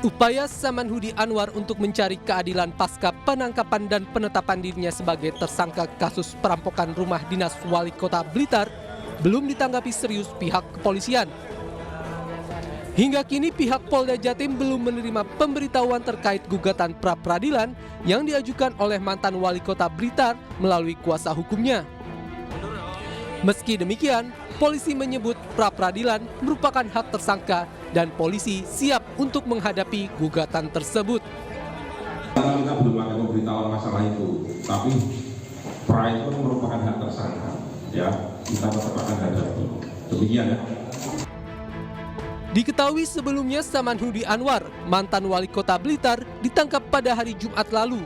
Upaya Samanhudi Anwar untuk mencari keadilan pasca penangkapan dan penetapan dirinya sebagai tersangka kasus perampokan rumah dinas Wali Kota Blitar belum ditanggapi serius pihak kepolisian. Hingga kini pihak Polda Jatim belum menerima pemberitahuan terkait gugatan pra-peradilan yang diajukan oleh mantan Wali Kota Blitar melalui kuasa hukumnya. Meski demikian, polisi menyebut pra-peradilan merupakan hak tersangka dan polisi siap untuk menghadapi gugatan tersebut. Kita belum ada pemberitahuan masalah itu, tapi pra itu merupakan hak tersangka. Ya, kita tetap akan hadapi. Demikian ya. Diketahui sebelumnya Samanhudi Anwar, mantan Wali Kota Blitar, ditangkap pada hari Jumat lalu.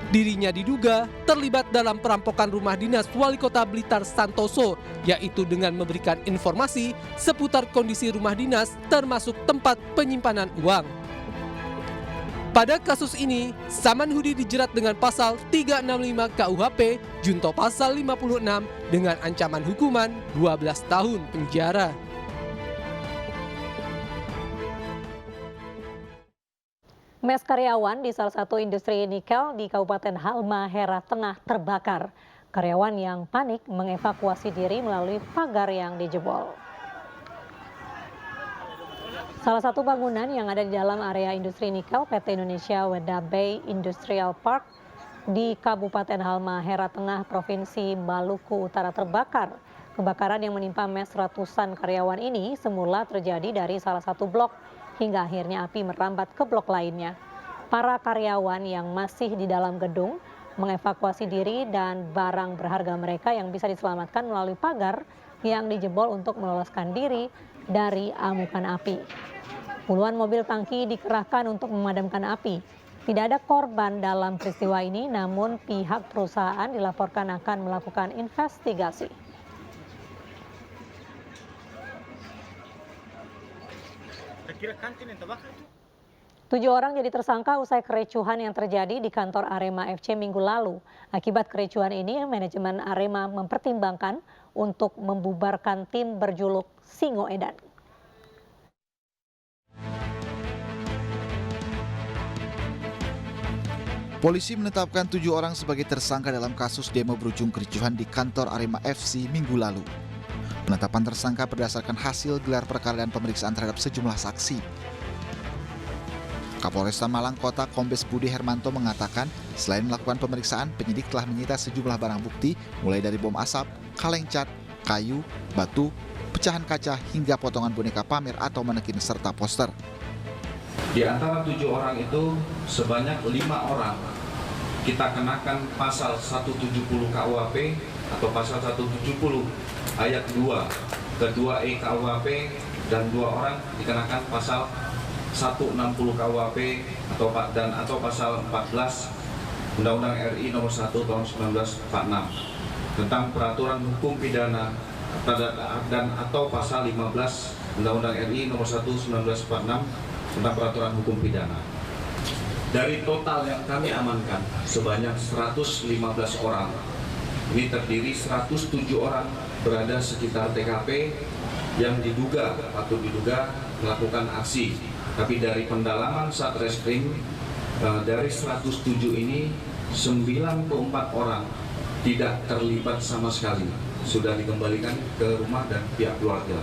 Dirinya diduga terlibat dalam perampokan rumah dinas Wali Kota Blitar Santoso, yaitu dengan memberikan informasi seputar kondisi rumah dinas termasuk tempat penyimpanan uang. Pada kasus ini, Samanhudi dijerat dengan pasal 365 KUHP, junto pasal 56 dengan ancaman hukuman 12 tahun penjara. Mes karyawan di salah satu industri nikel di Kabupaten Halmahera Tengah terbakar. Karyawan yang panik mengevakuasi diri melalui pagar yang dijebol. Salah satu bangunan yang ada di dalam area industri nikel PT Indonesia Weda Bay Industrial Park di Kabupaten Halmahera Tengah, Provinsi Maluku Utara terbakar. Kebakaran yang menimpa mes ratusan karyawan ini semula terjadi dari salah satu blok, hingga akhirnya api merambat ke blok lainnya. Para karyawan yang masih di dalam gedung mengevakuasi diri dan barang berharga mereka yang bisa diselamatkan melalui pagar yang dijebol untuk meloloskan diri dari amukan api. Puluhan mobil tangki dikerahkan untuk memadamkan api. Tidak ada korban dalam peristiwa ini, namun pihak perusahaan dilaporkan akan melakukan investigasi. Kira kantin yang terbakar itu? 7 orang jadi tersangka usai kericuhan yang terjadi di kantor Arema FC minggu lalu. Akibat kericuhan ini, manajemen Arema mempertimbangkan untuk membubarkan tim berjuluk Singo Edan. Polisi menetapkan 7 orang sebagai tersangka dalam kasus demo berujung kericuhan di kantor Arema FC minggu lalu. Penetapan tersangka berdasarkan hasil gelar perkara dan pemeriksaan terhadap sejumlah saksi. Kapolresta Malang Kota Kombes Budi Hermanto mengatakan, selain melakukan pemeriksaan, penyidik telah menyita sejumlah barang bukti, mulai dari bom asap, kaleng cat, kayu, batu, pecahan kaca, hingga potongan boneka pamer atau manekin serta poster. Di antara 7 orang itu, sebanyak 5 orang kita kenakan pasal 170 KUHP atau pasal 170 ayat 2 kedua E KUHP, dan 2 orang dikenakan pasal 160 KUHP atau pasal 14 Undang-Undang RI nomor 1 tahun 1946 tentang peraturan hukum pidana dan atau pasal 15 Undang-Undang RI nomor 1 1946 tentang peraturan hukum pidana. Dari total yang kami amankan sebanyak 115 orang. Ini terdiri 107 orang berada sekitar TKP yang patut diduga melakukan aksi. Tapi dari pendalaman Satreskrim, dari 107 ini 94 orang tidak terlibat sama sekali. Sudah dikembalikan ke rumah dan pihak keluarga.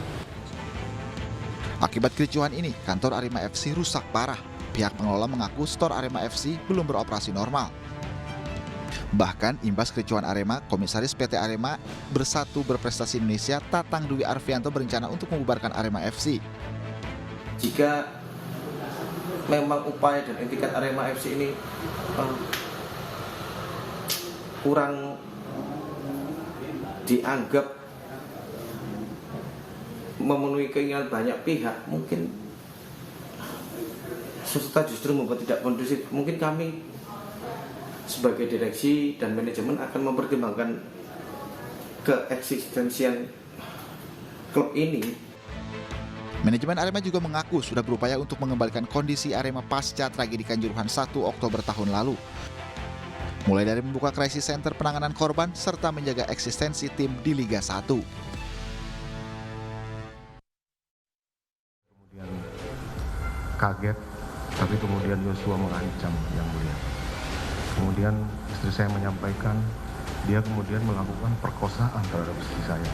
Akibat kericuhan ini, kantor Arema FC rusak parah. Pihak pengelola mengaku stor Arema FC belum beroperasi normal. Bahkan imbas kericuhan Arema, Komisaris PT Arema Bersatu Berprestasi Indonesia Tatang Dwi Arfianto berencana untuk membubarkan Arema FC. Jika memang upaya dan etikat Arema FC ini kurang dianggap memenuhi keinginan banyak pihak, mungkin serta justru membuat tidak kondusif. Mungkin kami sebagai direksi dan manajemen akan mempertimbangkan keeksistensian klub ini. Manajemen Arema juga mengaku sudah berupaya untuk mengembalikan kondisi Arema pasca tragedi Kanjuruhan 1 Oktober tahun lalu. Mulai dari membuka crisis center penanganan korban serta menjaga eksistensi tim di Liga 1. Kemudian kaget Tapi kemudian Yosua mengancam Yang Mulia. Kemudian istri saya menyampaikan dia kemudian melakukan perkosaan terhadap istri saya.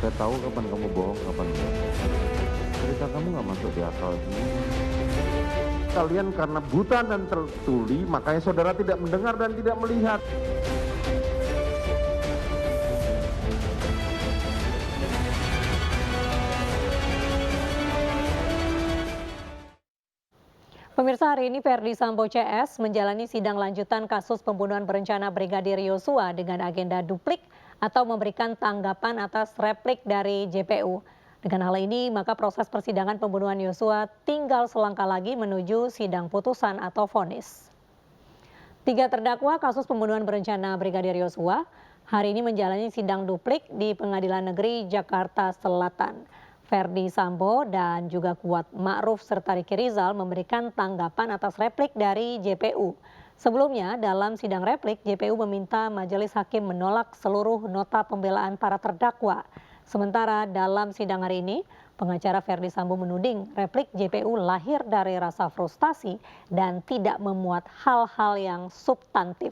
Saya tahu kapan kamu bohong, kapan enggak. Cerita kamu nggak masuk di akal. Kalian karena buta dan tertuli, makanya saudara tidak mendengar dan tidak melihat. Pemirsa, hari ini Verdi Sambo CS menjalani sidang lanjutan kasus pembunuhan berencana Brigadir Yosua dengan agenda duplik atau memberikan tanggapan atas replik dari JPU. Dengan hal ini, maka proses persidangan pembunuhan Yosua tinggal selangkah lagi menuju sidang putusan atau vonis. 3 terdakwa kasus pembunuhan berencana Brigadir Yosua hari ini menjalani sidang duplik di Pengadilan Negeri Jakarta Selatan. Verdi Sambo dan juga Kuat Ma'ruf serta Riki Rizal memberikan tanggapan atas replik dari JPU. Sebelumnya, dalam sidang replik, JPU meminta majelis hakim menolak seluruh nota pembelaan para terdakwa. Sementara dalam sidang hari ini, pengacara Verdi Sambo menuding replik JPU lahir dari rasa frustasi dan tidak memuat hal-hal yang substantif.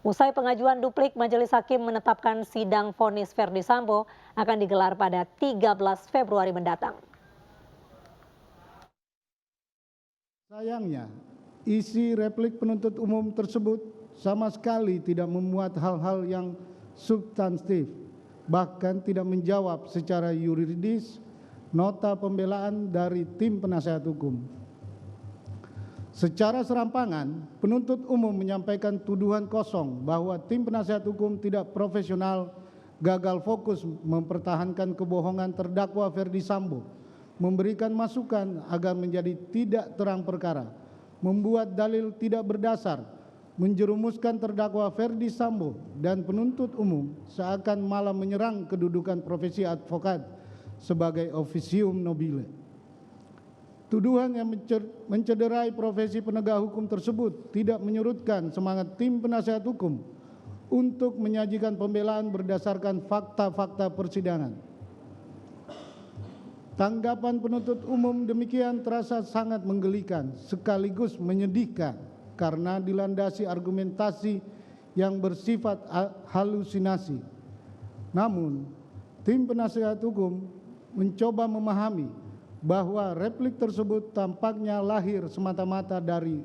Usai pengajuan duplik, majelis hakim menetapkan sidang vonis Verdi Sambo akan digelar pada 13 Februari mendatang. Sayangnya, isi replik penuntut umum tersebut sama sekali tidak memuat hal-hal yang substantif, bahkan tidak menjawab secara yuridis nota pembelaan dari tim penasehat hukum. Secara serampangan, penuntut umum menyampaikan tuduhan kosong bahwa tim penasehat hukum tidak profesional, gagal fokus mempertahankan kebohongan terdakwa Verdi Sambo, memberikan masukan agar menjadi tidak terang perkara, membuat dalil tidak berdasar, menjerumuskan terdakwa Verdi Sambo dan penuntut umum seakan malah menyerang kedudukan profesi advokat sebagai officium nobile. Tuduhan yang mencederai profesi penegak hukum tersebut tidak menyurutkan semangat tim penasehat hukum untuk menyajikan pembelaan berdasarkan fakta-fakta persidangan. Tanggapan penuntut umum demikian terasa sangat menggelikan sekaligus menyedihkan karena dilandasi argumentasi yang bersifat halusinasi. Namun, tim penasehat hukum mencoba memahami bahwa replik tersebut tampaknya lahir semata-mata dari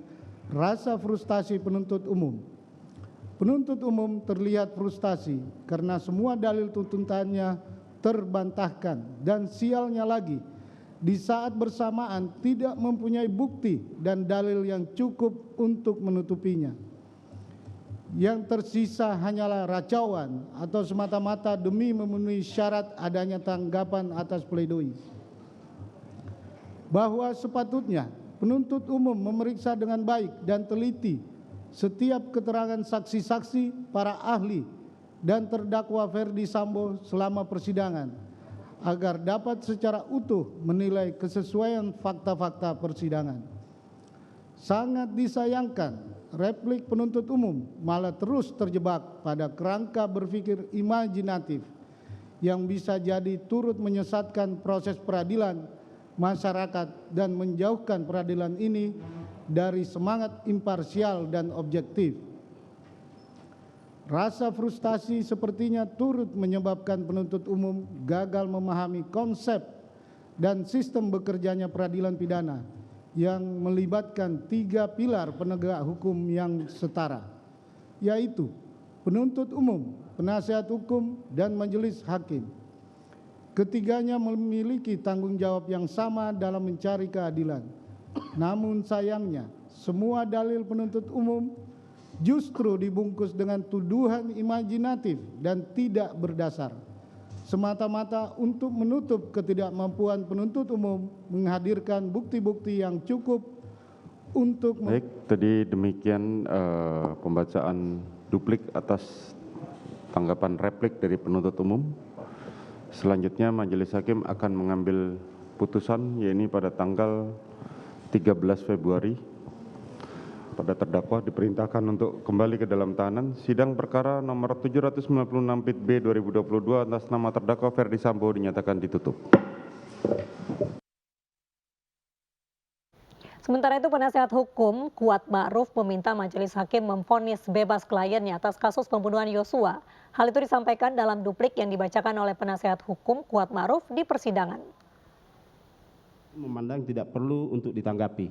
rasa frustasi penuntut umum. Penuntut umum terlihat frustasi karena semua dalil tuntutannya terbantahkan dan sialnya lagi di saat bersamaan tidak mempunyai bukti dan dalil yang cukup untuk menutupinya. Yang tersisa hanyalah racauan atau semata-mata demi memenuhi syarat adanya tanggapan atas pledoi. Bahwa sepatutnya penuntut umum memeriksa dengan baik dan teliti setiap keterangan saksi-saksi, para ahli, dan terdakwa Verdi Sambo selama persidangan agar dapat secara utuh menilai kesesuaian fakta-fakta persidangan. Sangat disayangkan, replik penuntut umum malah terus terjebak pada kerangka berpikir imajinatif yang bisa jadi turut menyesatkan proses peradilan masyarakat dan menjauhkan peradilan ini dari semangat imparsial dan objektif. Rasa frustasi sepertinya turut menyebabkan penuntut umum gagal memahami konsep dan sistem bekerjanya peradilan pidana yang melibatkan 3 pilar penegak hukum yang setara, yaitu penuntut umum, penasihat hukum, dan majelis hakim. Ketiganya memiliki tanggung jawab yang sama dalam mencari keadilan. Namun sayangnya, semua dalil penuntut umum justru dibungkus dengan tuduhan imajinatif dan tidak berdasar, semata-mata untuk menutup ketidakmampuan penuntut umum menghadirkan bukti-bukti yang cukup untuk... Baik, tadi demikian pembacaan duplik atas tanggapan replik dari penuntut umum. Selanjutnya majelis hakim akan mengambil putusan, yaitu pada tanggal 13 Februari. Pada terdakwa diperintahkan untuk kembali ke dalam tahanan. Sidang perkara nomor 796 Pit B 2022 atas nama terdakwa Verdi Sambo dinyatakan ditutup. Sementara itu penasehat hukum Kuat Ma'ruf meminta majelis hakim memvonis bebas kliennya atas kasus pembunuhan Yosua. Hal itu disampaikan dalam duplik yang dibacakan oleh penasehat hukum Kuat Ma'ruf di persidangan. Memandang tidak perlu untuk ditanggapi,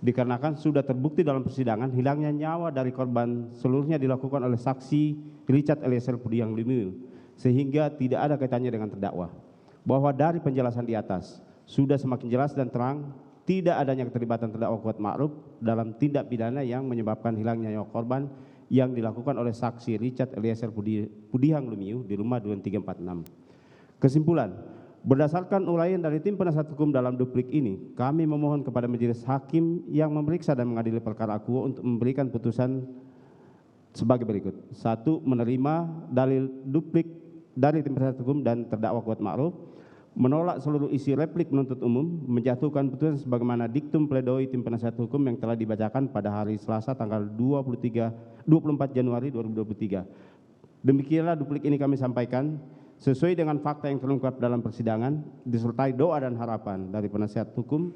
dikarenakan sudah terbukti dalam persidangan hilangnya nyawa dari korban seluruhnya dilakukan oleh saksi Richard Eliezer Pudiang Lumiu, sehingga tidak ada kaitannya dengan terdakwa. Bahwa dari penjelasan di atas sudah semakin jelas dan terang tidak adanya keterlibatan terdakwa Kuat Ma'ruf dalam tindak pidana yang menyebabkan hilangnya nyawa korban yang dilakukan oleh saksi Richard Eliezer Pudiang Lumiu di rumah Duren 346. Kesimpulan, berdasarkan uraian dari tim penasihat hukum dalam duplik ini, kami memohon kepada majelis hakim yang memeriksa dan mengadili perkara akuo untuk memberikan putusan sebagai berikut. 1. Menerima dalil duplik dari tim penasihat hukum dan terdakwa Kuat Ma'ruf, menolak seluruh isi replik penuntut umum, menjatuhkan putusan sebagaimana diktum pledoi tim penasihat hukum yang telah dibacakan pada hari Selasa tanggal 24 Januari 2023. Demikianlah duplik ini kami sampaikan sesuai dengan fakta yang terungkap dalam persidangan, disertai doa dan harapan dari penasihat hukum,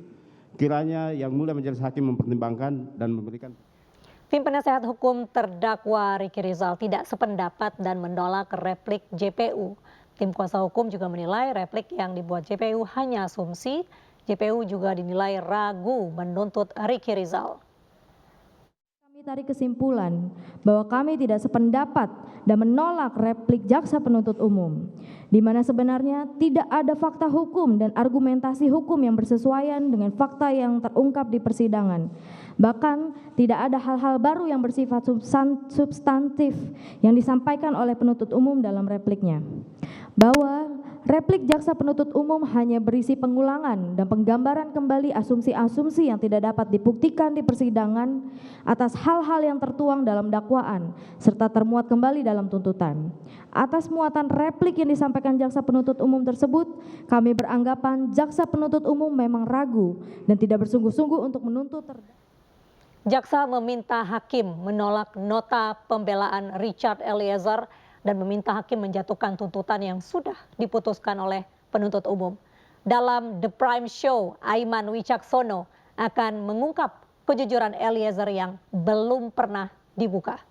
kiranya yang mulia majelis hakim mempertimbangkan dan memberikan. Tim penasehat hukum terdakwa Ricky Rizal tidak sependapat dan menolak replik JPU. Tim kuasa hukum juga menilai replik yang dibuat JPU hanya asumsi. JPU juga dinilai ragu menuntut Ricky Rizal. Kami tarik kesimpulan bahwa kami tidak sependapat dan menolak replik jaksa penuntut umum, di mana sebenarnya tidak ada fakta hukum dan argumentasi hukum yang bersesuaian dengan fakta yang terungkap di persidangan. Bahkan tidak ada hal-hal baru yang bersifat substantif yang disampaikan oleh penuntut umum dalam repliknya. Bahwa replik jaksa penuntut umum hanya berisi pengulangan dan penggambaran kembali asumsi-asumsi yang tidak dapat dibuktikan di persidangan atas hal-hal yang tertuang dalam dakwaan serta termuat kembali dalam tuntutan. Atas muatan replik yang disampaikan jaksa penuntut umum tersebut, kami beranggapan jaksa penuntut umum memang ragu dan tidak bersungguh-sungguh untuk menuntut Jaksa meminta hakim menolak nota pembelaan Richard Eliezer dan meminta hakim menjatuhkan tuntutan yang sudah diputuskan oleh penuntut umum. Dalam The Prime Show, Aiman Wicaksono akan mengungkap kejujuran Eliezer yang belum pernah dibuka.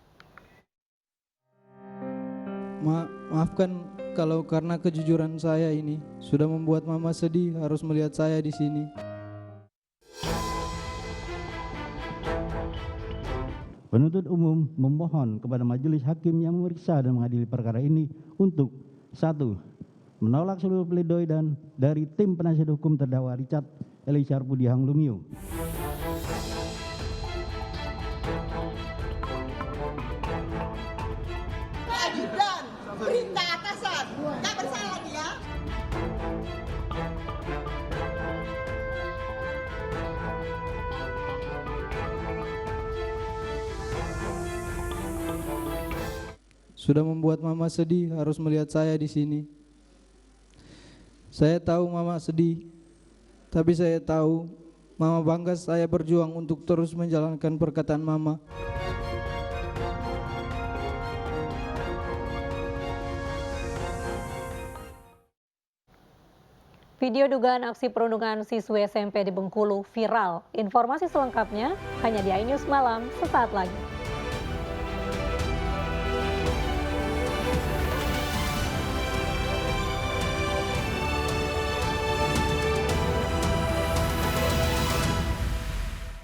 Maafkan kalau karena kejujuran saya ini sudah membuat Mama sedih harus melihat saya di sini. Penuntut umum memohon kepada majelis hakim yang memeriksa dan mengadili perkara ini untuk 1. Menolak seluruh pledoi dan dari tim penasihat hukum terdakwa Richard Eliezer Pudiang Lumiu. Keadilan, perintah atasan, tak bersalah dia. Sudah membuat Mama sedih harus melihat saya di sini. Saya tahu Mama sedih, tapi saya tahu Mama bangga saya berjuang untuk terus menjalankan perkataan Mama. Video dugaan aksi perundungan siswi SMP di Bengkulu viral. Informasi selengkapnya hanya di iNews Malam sesaat lagi.